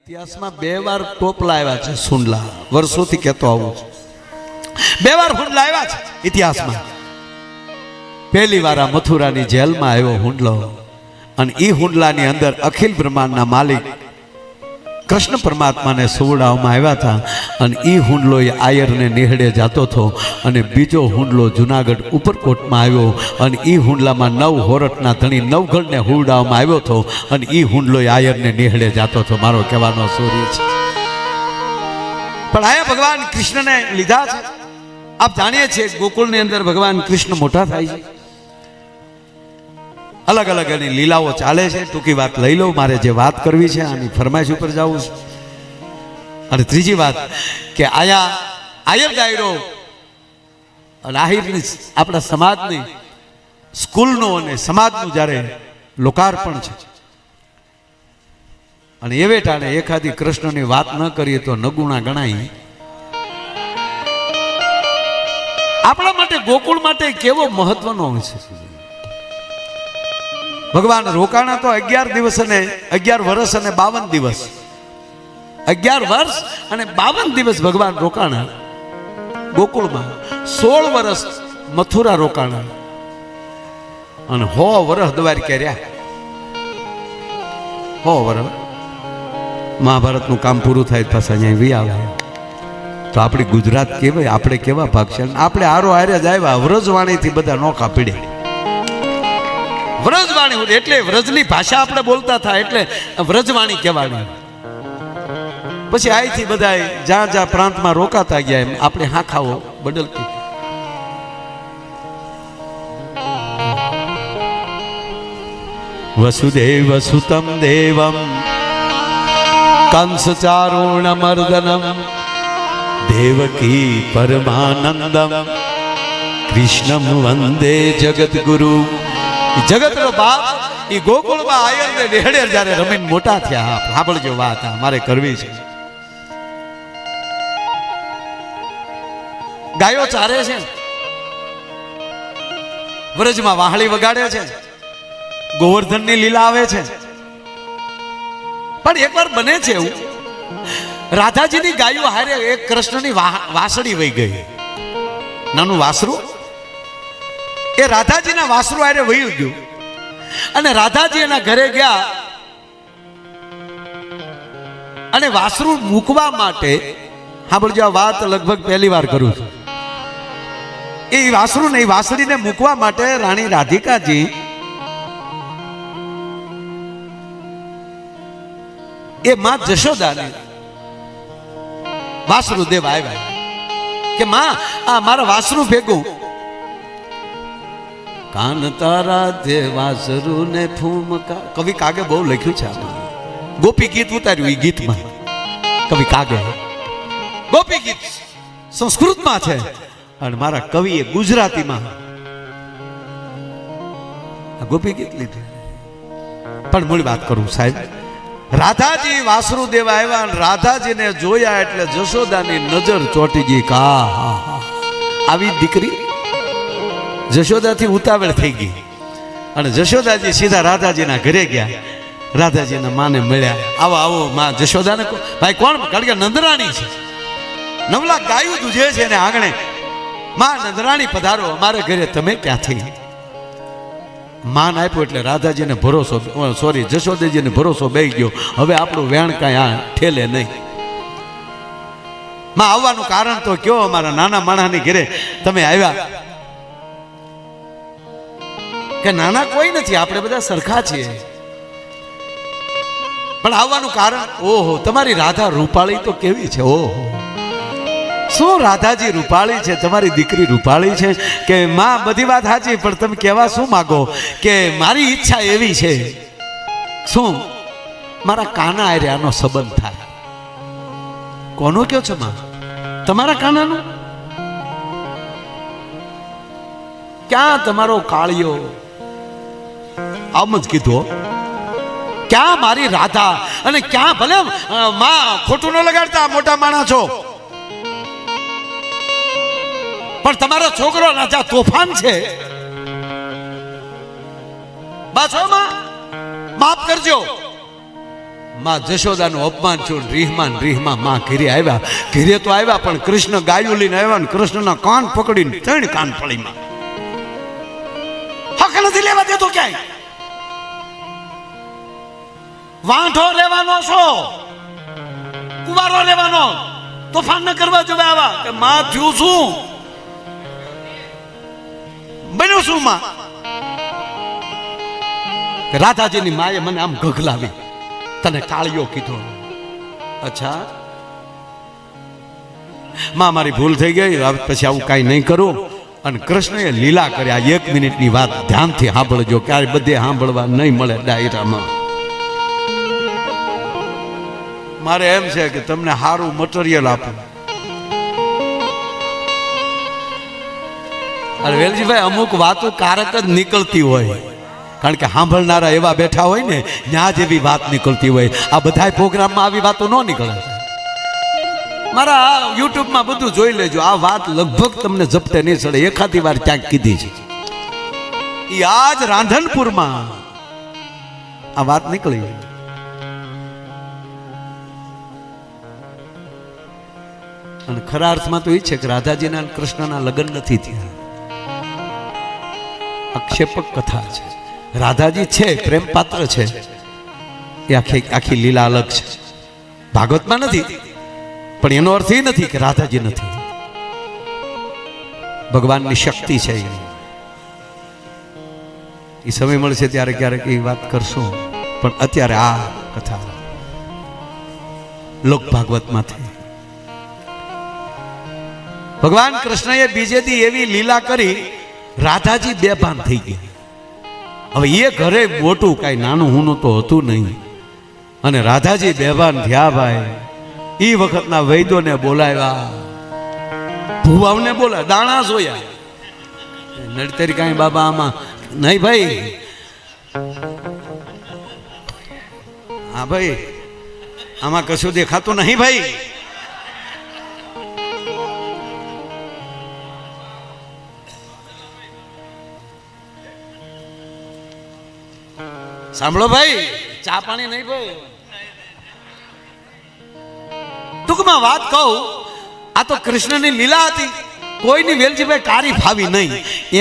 ઇતિહાસમાં બે વાર ટોપલા આવ્યા છે સુંડલા, વર્ષોથી કહેતો આવું છું, બે વાર હુંડલા આવ્યા છે ઇતિહાસમાં. પહેલી વાર આ મથુરાની જેલમાં આવ્યો હુંડલો, અને એ હુંડલાની અંદર અખિલ બ્રહ્માંડના માલિક કૃષ્ણ પરમાત્માને સુવડાવવામાં આવ્યા હતા. અને એ હુંડલો એ આયરને નિહળે જતો હતો, અને બીજો હુંડલો જુનાગઢ ઉપરકોટમાં આવ્યો, અને એ હુંડલામાં 9 હોરઠના ધણી નવગણને હુવડાવવામાં આવ્યો હતો, અને એ હુંડલો આયરને નિહળે જતો હતો. મારો કહેવાનો સૂર્ય છે. પણ આયા ભગવાન કૃષ્ણને લીધા છે. આપ જાણીએ છીએ ગોકુળની અંદર ભગવાન કૃષ્ણ મોટા થાય છે, અલગ અલગ એની લીલાઓ ચાલે છે. ટૂંકી વાત લઈ લો, મારે જે વાત કરવી છે આની ફરમાઈશ ઉપર જવું છે. અને ત્રીજી વાત કે આયા આયર ડાયરો અને આહિરની આપણા સમાજની સ્કૂલનું અને સમાજનું જ્યારે લોકાર્પણ છે, અને એવે ટાણે એખાદી કૃષ્ણની વાત ન કરીએ તો નગુણા ગણાય. આપણા માટે ગોકુળ માટે કેવો મહત્વનો હોય છે. ભગવાન રોકાણા તો 11 દિવસ અને 11 વર્ષ અને 52 દિવસ, 11 વર્ષ અને 52 દિવસ ભગવાન રોકાણા ગોકુળમાં. 16 વર્ષ મથુરા રોકાણા, અને 100 વર્ષ દ્વારકા રહ્યા. 100 વર્ષ મહાભારતનું કામ પૂરું થાય પાછા અહીંયા વી આવે. તો આપણી ગુજરાત કેવાય, આપણે કેવા ભાગશાળી. આપણે આરો હારે જ આવ્યા, વ્રજવાણીથી બધા નોખા પીડે. વ્રજવાણી એટલે વ્રજની ભાષા આપણે બોલતા થાય એટલે વ્રજવાણી કહેવાની. પછી અહીંથી બધા જ્યાં જ્યાં પ્રાંતમાં રોકાતા ગયા એમ આપણે હાખાઓ બદલતી. વસુદેવ સુતમ દેવમ કંસ ચારુણમર્દનમ દેવકી પરમાનંદમ કૃષ્ણમ વંદે જગતગુરુ. જગતનો બાપ એ ગોકુળમાં આયરને નેહડે જ્યારે રમીને મોટા થયા. સાંભળજો વાત મારે કરવી છે. ગાયો ચારે છે, વ્રજમાં વાહળી વગાડે છે, ગોવર્ધનની લીલા આવે છે. પણ એકવાર બને છે એવું, રાધાજીની ગાયો હારે એક કૃષ્ણની વાસળી વહી ગઈ. નાનું વાસરું એ રાધાજીના વાસરું હારે વહી ગયું, અને રાધાજી એના ઘરે ગયા, અને વાસરું મૂકવા માટે, સાંભળજો આ વાત લગભગ પહેલી વાર કરું છું, એ વાસરું ને વાસળીને મૂકવા માટે રાણી રાધિકાજી એ માં જશોદાને વાસરું દેવા આવ્યા કે માં આ મારા વાસરું ભેગું કાન તારા દે વાસરું ને ફૂમકા. કવિ કાગે બહુ લખ્યું છે આમાં. ગોપી ગીત ઉતાર્યું એ ગીતમાં કવિ કાગે. ગોપી ગીત સંસ્કૃતમાં છે, અને મારા કવિએ ગુજરાતીમાં ગોપી ગીત લીધું. પણ મૂળ વાત કરું સાહેબ, રાધાજી વાસરુ દેવા આવ્યા, અને રાધાજીને જોયા એટલે જશોદાની નજર ચોંટી ગઈ. કા આવી દીકરી. જશોદાથી ઉતાવળ થઈ ગઈ, અને જશોદાજી સીધા રાધાજીના ઘરે ગયા. રાધાજીના માને મળ્યા. આવો આવો માં જશોદાને. ભાઈ કોણ? કારણ કે નંદરાણી છે. 9 લાખ ગાયું દૂધે છે ને આંગણે. માં નંદરાણી પધારો અમારે ઘરે, તમે ક્યાંથી? માન આપ્યો એટલે રાધાજીને ભરોસો, સોરી જશોદાજીને ભરોસો બેસી ગયો. હવે આપણું વેણ કાંઈ આ ઠેલે નહીં. માં આવવાનું કારણ તો કયો, અમારા નાના માણાની ઘરે તમે આવ્યા. કે નાના કોઈ નથી, આપણે બધા સરખા છીએ. પણ આવવાનું કારણ? ઓહો તમારી રાધા રૂપાળી તો કેવી છે. ઓહો શું રાધાજી રૂપાળી છે, તમારી દીકરી રૂપાળી છે. કે માં બધી વાત સાચી, પણ તમે કહેવા શું માગો? કે મારી ઈચ્છા એવી છે. શું? મારા કાના આરે આનો સંબંધ થાય. કોનો કયો છો માં? તમારા કાનાનું? ક્યાં તમારો કાળિયો? આમ જ કીધું. ક્યાં મારી રાધા? અને ક્યાં ભલે માં ખોટું ન લગાડતા, મોટા માણસ છો, પણ તમારો છોકરો રાજા તોફાન છે. બસ માં માફ કરજો. માં જશોદાનું અપમાન છું, રીહમાં માં ઘેરે આવ્યા. ઘેરે તો આવ્યા પણ કૃષ્ણ ગાયું લઈને આવ્યા ને કૃષ્ણના કાન પકડીને 3 કાન ફળીમાં. હક નથી લેવા દેતો ક્યાંય. વાંઢો રહેવાનો છો, કુવારો રહેવાનો, તોફાન ન કરવા જોવે આવા કે માં થયું શું, બન્યું શું માં. રાધાજીની માએ મને આમ ગગલાવી, તને કાળિયો કીધો. અચ્છા માં મારી ભૂલ થઈ ગઈ, પછી આવું કાંઈ નહીં કરું. અને કૃષ્ણએ લીલા કર્યા. 1 મિનિટની વાત ધ્યાનથી સાંભળજો, ક્યારે બધે સાંભળવા નહીં મળે ડાયરામાં. મારે એમ છે કે તમને સારું મટીરિયલ આપું. અરે વેલજીભાઈ, અમુક વાતો કારક જ નીકળતી હોય, કારણ કે સાંભળનારા એવા બેઠા હોય ને, ત્યાં જ એવી વાત નીકળતી હોય. આ બધા પ્રોગ્રામમાં આવી વાતો ન નીકળે. મારા યુટ્યુબમાં બધું જોઈ લેજો. આ વાત લગભગ તમને ઝપટે નહીં ચડે, એકાદી વાર ક્યાંક કીધી છે. એ આજ રાંધનપુરમાં આ વાત નીકળી. અને ખરા અર્થમાં તો એ છે કે રાધાજીના અને કૃષ્ણના લગ્ન નથી થયા. આક્ષેપક કથા છે. રાધાજી છે, પ્રેમ પાત્ર છે, એ આખી લીલા અલગ છે. ભાગવતમાં નથી, પણ એનો અર્થ એ નથી કે રાધાજી નથી. ભગવાનની શક્તિ છે. એ સમય મળશે ત્યારે ક્યારેક એ વાત કરશું, પણ અત્યારે આ કથા લોક ભાગવતમાંથી. ભગવાન કૃષ્ણએ બીજે દી એવી લીલા કરી, રાધાજી બેભાન થઈ ગયા. હવે એ ઘરે મોટું કાંઈ નાનું હુનું તો હતું નહીં, અને રાધાજી બેભાન થયા. ભાઈ એ વખતના વૈદ્યોને બોલાવ્યા, ભુવાઓને બોલાવ્યા, દાણા જોયા. નડતરી કાંઈ બાબા આમાં નહીં ભાઈ. હા ભાઈ, આમાં કશું દેખાતું નહીં ભાઈ. સાંભળો ભાઈ, ચા પાણી નહીં ભાઈ. ટૂંકમાં વાત કહું, આ તો કૃષ્ણની લીલા હતી. કોઈની વેલજીભાઈ કારી ફાવી નહીં.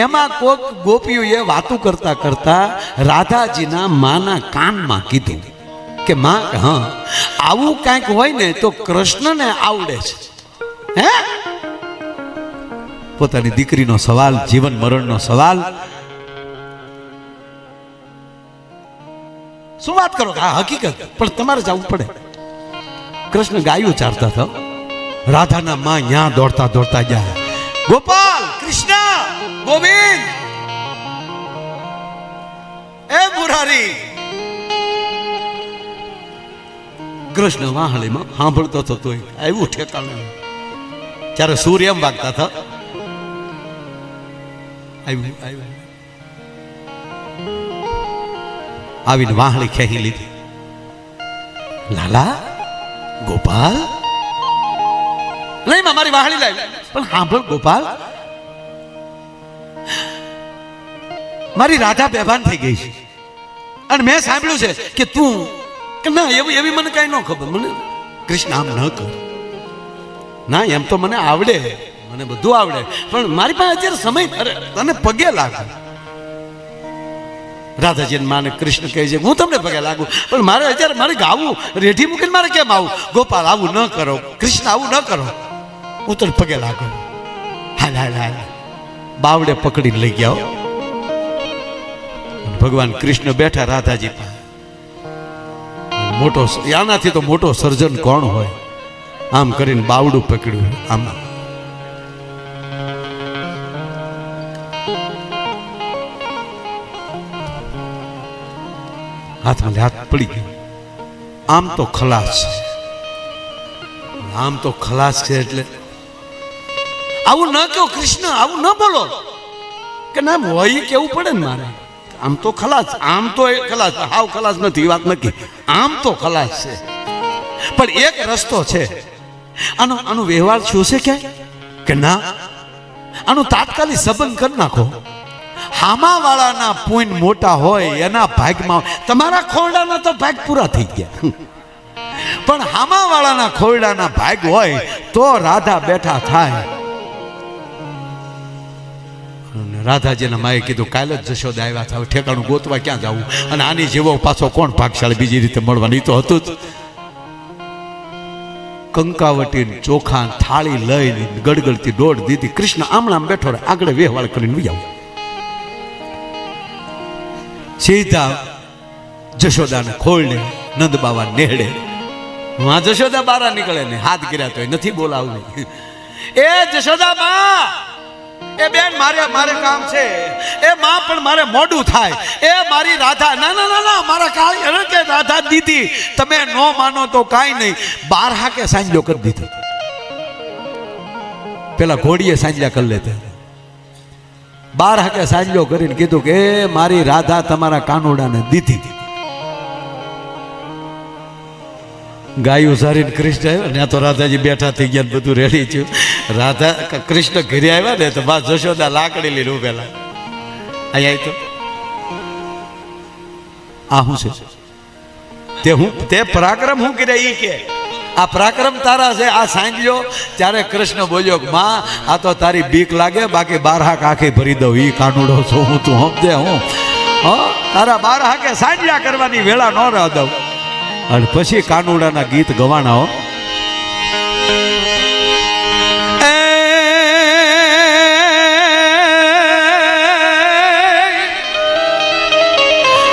એમાં કોઈક ગોપીઓએ વાતું કરતા કરતા રાધાજીના માના કાનમાં કીધું કે માં, હા આવું કાંઈક હોય ને તો કૃષ્ણને આવડે છે. હે, પોતાની દીકરીનો સવાલ, જીવન મરણનો સવાલ. શું વાત કરો? આ હકીકત, પણ તમારે જવું પડે. કૃષ્ણ ગાયું ચારતા હતા, રાધાના માં ન્યા દોડતા દોડતા ગયા. ગોપાલ, કૃષ્ણ, ગોવિંદ, એ મુરારી. કૃષ્ણ વાહળીમાં સાંભળતો હતો, તોય આવ્યું ઠેકાણું. ત્યારે સૂર્ય એમ વાગતા હતા, આવ્યું. આવીને વાહળી ખેહી લીધી. લાલા, ગોપાલ, નહીં મારી વાહળી લાવી, પણ સાંભળ ગોપાલ, મારી રાધા બેભાન થઈ ગઈ છે, અને મેં સાંભળ્યું છે કે તું કે ના, એવી મને કઈ ન ખબર. મને કૃષ્ણ આમ ન કર. ના, એમ તો મને આવડે, મને બધું આવડે, પણ મારી પાસે અત્યારે સમય, અરે તને પગે લાગે. રાધાજી માને કૃષ્ણ કહે છે, હું તમને પગે લાગુ, પણ મારે અત્યારે મારે ગાવું રેઢી મૂકીને મારે કેમ આવું? ગોપાલ, આવું ન કરો, કૃષ્ણ આવું ન કરો, હું તને પગે લાગુ. હાલ હાલ હાલ. બાવડે પકડીને લઈ ગયા. ભગવાન કૃષ્ણ બેઠા રાધાજી પાસે. મોટો, આનાથી તો મોટો સર્જન કોણ હોય? આમ કરીને બાવડું પકડ્યું, આમ હાથમાં હાથ પડી ગયો. આમ તો ખલાસ છે, આમ તો ખલાસ છે. એટલે આવું ન કહો કૃષ્ણ, આવું ન બોલો કે ના હોય, કેવું પડે ને મારે. આમ તો ખલાસ, આમ તો ખલાસ, હાવ ખલાસ નથી, વાત નક્કી. આમ તો ખલાસ છે, પણ એક રસ્તો છે. આનો વ્યવહાર શું છે ક્યાંય કે ના, આનું તાત્કાલિક સંબંધ કરી નાખો. હામા વાળાના પુણ્ય મોટા હોય, એના ભાગમાં, તમારા ખોરડાના તો ભાગ પૂરા થઈ ગયા. પણ હામાવાળાના ખોરડાના ભાગ હોય તો રાધા બેઠા થાય. રાધાજીના માએ કીધું કાલે જ જશોદા આવ્યા છે, ઠેકાણું ગોતવા ક્યાં જવું, અને આની જેવો પાછો કોણ ભાગશાળી બીજી રીતે મળવાની, તો હતું જ. કંકાવટી ચોખા થાળી લઈને ગડગડતી દોડ દીધી. કૃષ્ણ આમણામ બેઠો રહે, આગળ વેહવાળ કરીને વહી સીધા જશોદાને ખોળને નંદ બાવા નેહડે. માં જશોદા બારા નીકળે ને હાથ ગીર્યા તો નથી બોલાવવું. એ જશોદા માં, એ બેન મારે કામ છે. એ માં પણ મારે મોડું થાય. એ મારી રાધા, ના ના ના ના મારા કાળી અરે કે રાધા દીદી, તમે નો માનો તો કાઈ નહીં. 12 હાકે સાંજલો કરી દીધો. પેલા ઘોડીએ સાંજલા કરી લેતા. 12 હાકે સાંજલો કરીને કીધું કે એ મારી રાધા તમારા કાનુડાને દીધી. ગાયું સારીને કૃષ્ણ આવ્યા ને, તો રાધાજી બેઠા થઈ ગયા, બધું રેડી થયું. રાધા કૃષ્ણ ઘરે આવ્યા ને તો બા જશોદા લાકડી લઈને ઉભેલા. અહીંયા તો આ શું છે તે પરાક્રમ હું કર્યા ઈ કે આ પરાક્રમ તારા છે. આ સાંજ્યો ત્યારે કૃષ્ણ બોલ્યો કે માં આ તો તારી બીક લાગે, બાકી 12 હાક આખી ભરી દઉં. ઈ કાનુડો છું હું, તું સમજે હું તારા 12 હાકે સાંજ્યા કરવાની વેળા ન રહ દઉં. અને પછી કાનુડાના ગીત ગવાના હો.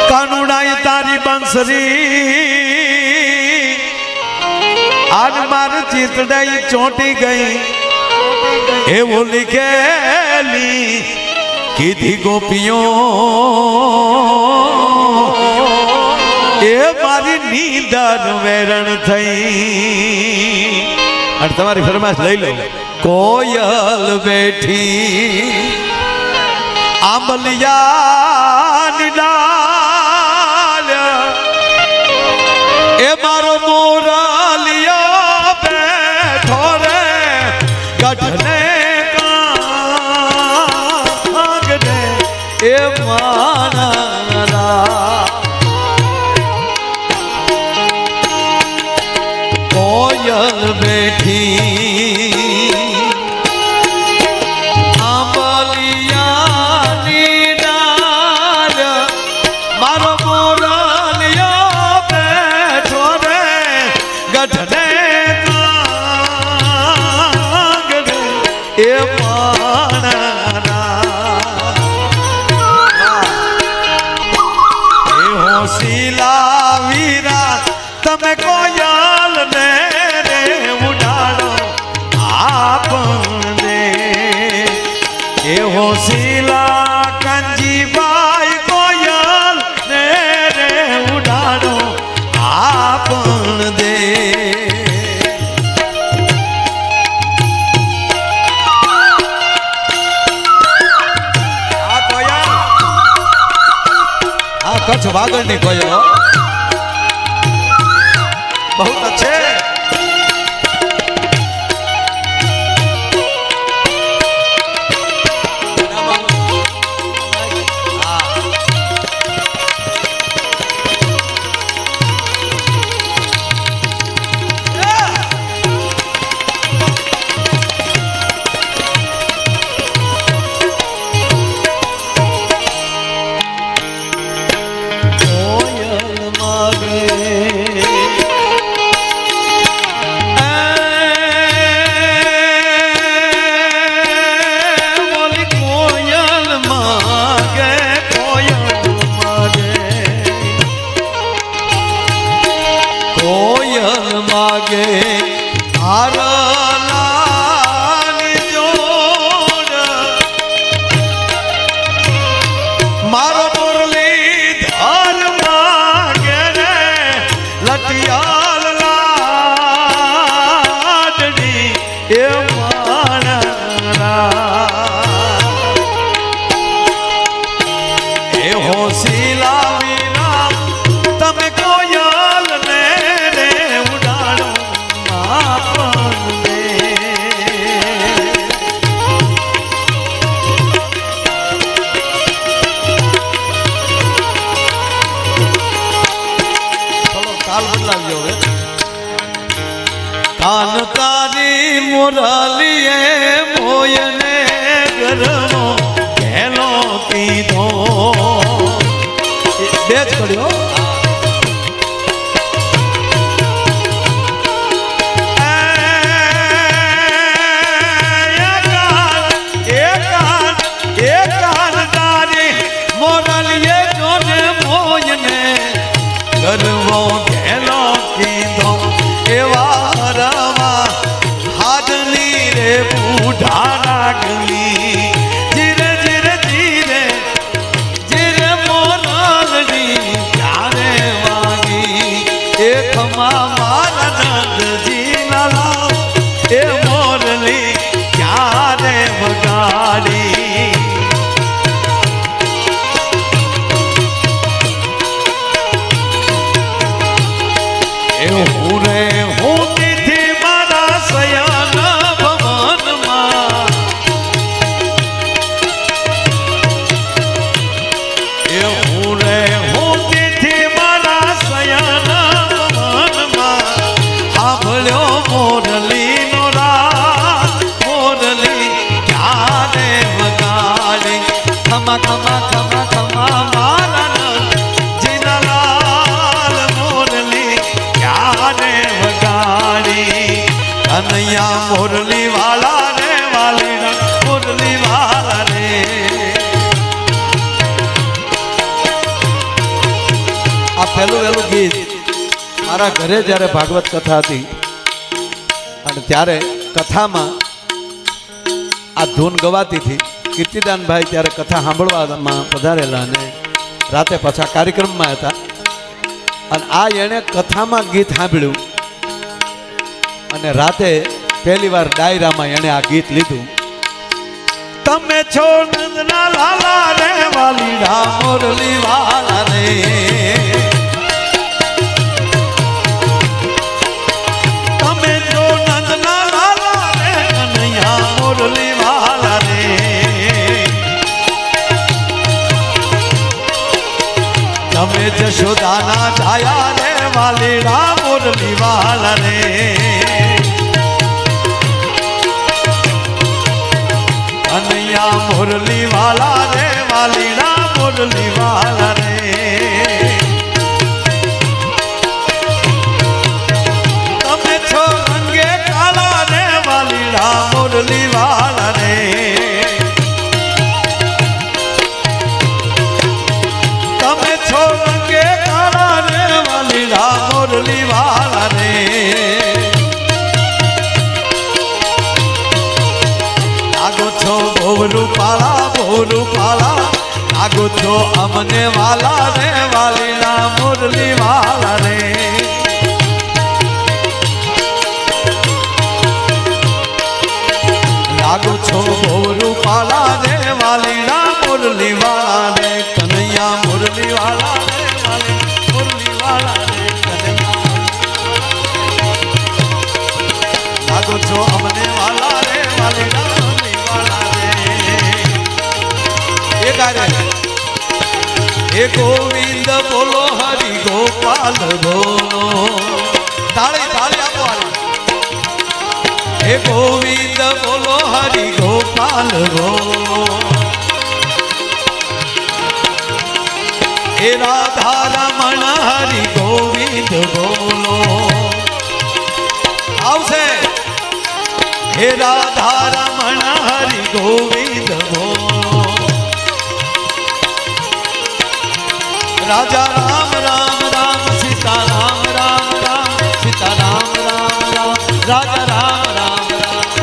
કાનુડાઈ તારી બંસરી આજ માર ચિતડાઈ ચોંટી ગઈ, એવું લીખેલી કીધી ગોપીઓ એ મારી નીંદર વેરણ થઈ. અને તમારી ફરમાશ લઈ લો. કોયલ બેઠી આંબલિયાની ડાળ, એ મારો મોરલિયો બેઠો રે ગઢને કાંગને એ માના. કોયલ બેઠી આંબલિયાની ડાળ, મારો મોરલિયો બેઠો રે ગઢને કાંગને એ માણા. એ હોશીલા વીરા તમે કોયલ ને રે ઉડાડો આપણને. એ હોશીલા કંજીભાઈ કોયલ ને રે ઉડાડો આપણને. આ કોયલ આ કચ્છ વાગડની કોયલ બહુ अच्छे. कोयल मागे માગે હારલાની જોડ, મારો મુરલી ધર માગે રે લટિયાલ લાડડી એ માણા. એ હોશીલા વીરા તમે કોયલ ને રે ઉડાડો આપણને. ચલો તાલ બદલાવજો હવે. કાન તારી મુરલીએ મોયને ગરમો ઘેલો કીધો બે જ કર્યો ગરવો ઘેલો કીધો એવા રવા હાડની રે બુઢા નાગલી ધીરે ધીરે ધીરે ધીરે મોરલની ક્યારે વાગી એ ખમા મારા નંદજી નાલા એ મોરલી ક્યારે વગાડી ખમા ખમા ખમા ખમા મારા જીનાલાલ મોરલી ક્યારે વગાડી કનૈયા મોરલી વાલા રે વાલીના મોરલી વાલા રે આ પહેલું વહેલું ગીત મારા ઘરે જ્યારે ભાગવત કથા હતી અને ત્યારે કથામાં આ ધૂન ગવાતી હતી કીર્તિદાનભાઈ ત્યારે કથા સાંભળવામાં પધારેલા અને રાતે પાછા કાર્યક્રમમાં હતા અને આ એણે કથામાં ગીત સાંભળ્યું અને રાતે પહેલી વાર ડાયરામાં એણે આ ગીત લીધું તમે છો નંદના લાલા રે વાલીડા મોરલી વાલા રે તમે છો નંદના લાલા રે કનૈયા મોરલી વાલા રે તમે જશોદાના છાયા રે વાલીડા મોરલી વાલા રે કનૈયા મોરલી વાલા રે વાલીડા મોરલી વાલા રે તમે છો રંગે કાળા રે વાલીડા મોરલી વાલા રે તમે છો રંગે કાળા રે વાલીડા મોરલી વાલા રે લાગો છો ભોરું પાળા લાગો છો અમને વાલા રે વાલીડા મોરલી વાલા રે લાગો છો ભોરું પાળા રે વાલીડા મોરલી વાલા રે કનૈયા મોરલી વાલા રે વાલી મોરલી વાલા રે કનૈયા લાગો છો અમને વાલા રે વાલીડા મોરલી વાલા રે એ ગારે હે ગોવિંદ બોલો હરિ ગોપાલ બોલો તાળી તાળી આપો હે ગોવિંદ બોલો હરિ ગોપાલ બોલો હે રાધા રમણ હરિ ગોવિંદ બોલો આવશે હે રાધા રમણ હરિ ગોવિંદ બોલો રાજા રામ રામ રામ સીતા રામ રામ રામ સીતા રામ રામ રામ રાજા રામ રામ રામ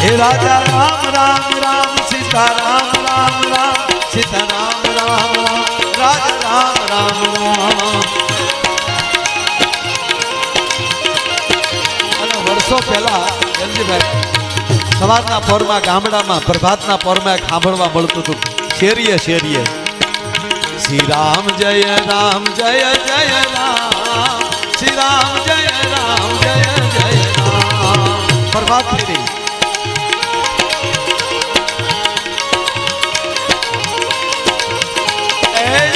હે રાજા રામ રામ રામ સીતા રામ રામ રામ સીતા રામ રામ રામ રાજા રામ રામ રામ અને વર્ષો પહેલા જલજીભાઈ સવારના પોરમાં ગામડામાં પ્રભાતના પોરમાં એક સાંભળવા મળતું હતું શેરીએ શેરીએ શ્રી રામ જય રામ જય જય રામ શ્રી રામ જય રામ જય જય રામ પ્રભાત ફેરી એ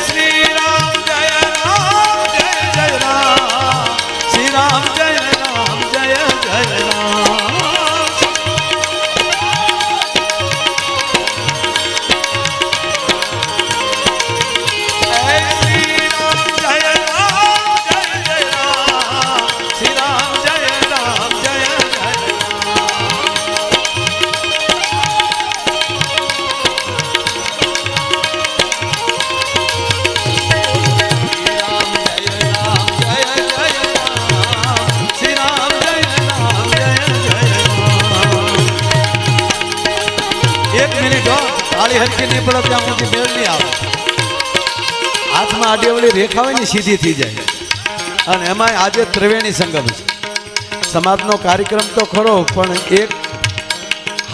નક્કી નહીં પડે ત્યાં સુધી મેળ નહીં આવે. હાથમાં આડીઅવળી રેખા હોય ને સીધી થઈ જાય. અને એમાં આજે ત્રિવેણી સંગમ છે. સમાજનો કાર્યક્રમ તો ખરો, પણ એક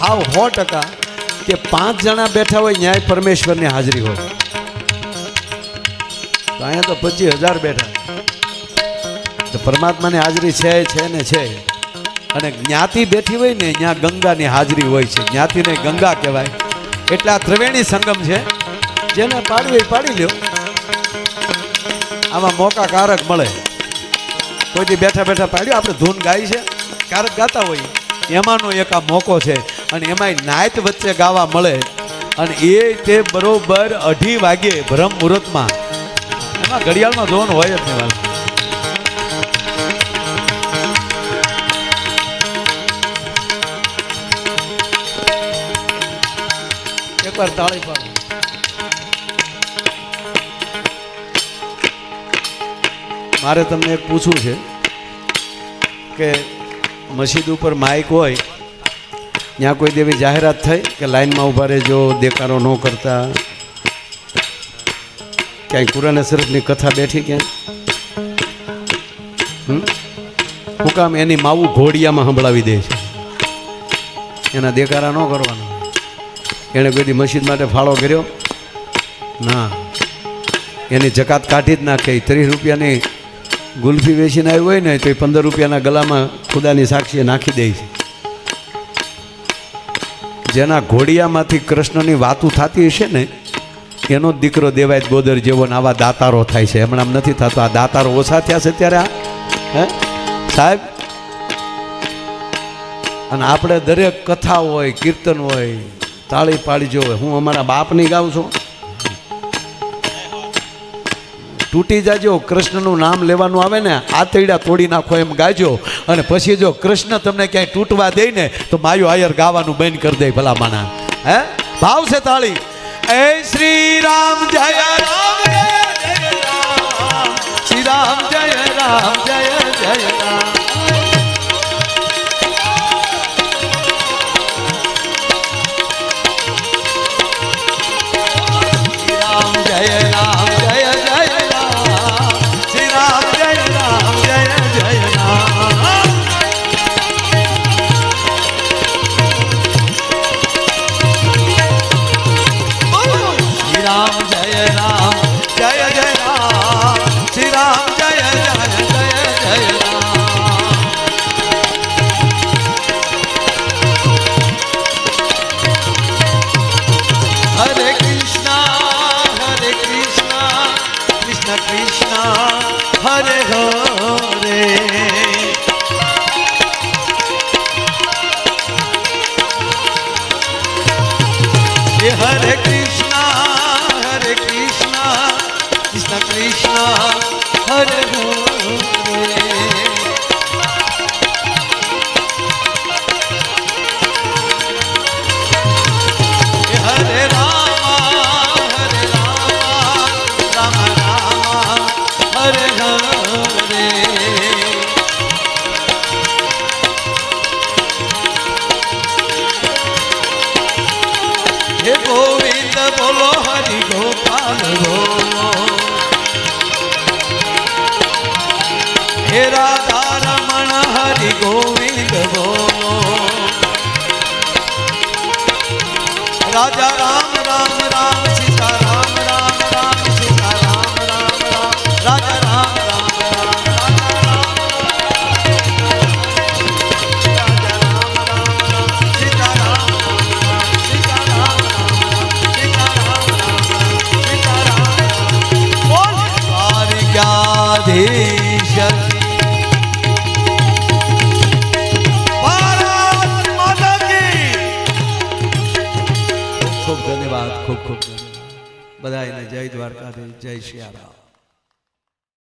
હાવ 100% કે 5 જણા બેઠા હોય ન્યાય પરમેશ્વરની હાજરી હોય. તો અહીંયા તો 25,000 બેઠા. તો પરમાત્માની હાજરી છે ને છે. અને જ્ઞાતિ બેઠી હોય ને ત્યાં ગંગાની હાજરી હોય છે. જ્ઞાતિને ગંગા કહેવાય. એટલે આ ત્રિવેણી સંગમ છે. જેને પાડવી હોય પાડી લ્યો. આમાં મોકા કારક મળે. કોઈથી બેઠા બેઠા પાડ્યો. આપણે ધૂન ગાઈ છે, કારક ગાતા હોય, એમાંનો એક આ મોકો છે. અને એમાંય નાયત વચ્ચે ગાવા મળે. અને એ તે બરોબર 2:30 વાગે બ્રહ્મ મુહૂર્તમાં. એમાં ઘડિયાળમાં જોવાનું હોય જ નહીં. એકવાર તાળી પાડો. મારે તમને એક પૂછવું છે કે મસ્જિદ ઉપર માઇક હોય ત્યાં કોઈ દેવી જાહેરાત થઈ કે લાઈનમાં ઊભા રહેજો, દેકારો ન કરતા? ક્યાંય કુરાન શરીફની કથા બેઠી ક્યાંય? હું કામ એની માવું ઘોડિયામાં સંભળાવી દે છે? એના દેકારા ન કરવાના. એણે કોઈ દી મસ્જિદ માટે ફાળો કર્યો ના. એની જકાત કાઢી જ નાખે. 30 રૂપિયાની ગુલ્ફી વેચીને આવી હોય ને તો 15 રૂપિયાના ગલામાં ખુદાની સાક્ષીએ નાખી દે છે. જેના ઘોડિયામાંથી કૃષ્ણની વાતું થતી હશે ને એનો દીકરો દેવાય ગોદર જેવો ને આવા દાતારો થાય છે. હમણાં નથી થતો. આ દાતારો ઓછા થયા છે ત્યારે હે સાહેબ. અને આપણે દરેક કથા હોય, કીર્તન હોય, તાળી પાડીજો. હું અમારા બાપની ગાઉં છું. તૂટી જાજો. કૃષ્ણનું નામ લેવાનું આવે ને, આતરડા તોડી નાખો એમ ગાજો. અને પછી જો કૃષ્ણ તમને ક્યાંય તૂટવા દે ને તો માયો આયર ગાવાનું બંધ કરી દે ભલા માના. હે ભાવ છે તાળી. એ શ્રી રામ જય રામ જય રામ, શ્રી રામ જય રામ જય જય Ram. Hare Krishna, Hare Krishna, Krishna Krishna, Hare Hare. Hare Rama, Hare Rama, Rama Rama, Hare Hare. हे गोविंद बोलो, हरि गोपाल बोलो, हे राधा रमण हरि गोविंद बोलो, राजा राम राम राम सीता राम राम राम सीता राम राम राम, राजा राम राम राम राजा राम सीता राम द्वारिकाधीश भारत माता की खूब खूब धन्यवाद. खूब खूब धन्यवाद. बधाई ने जय द्वारकाधीश, जय श्री राम.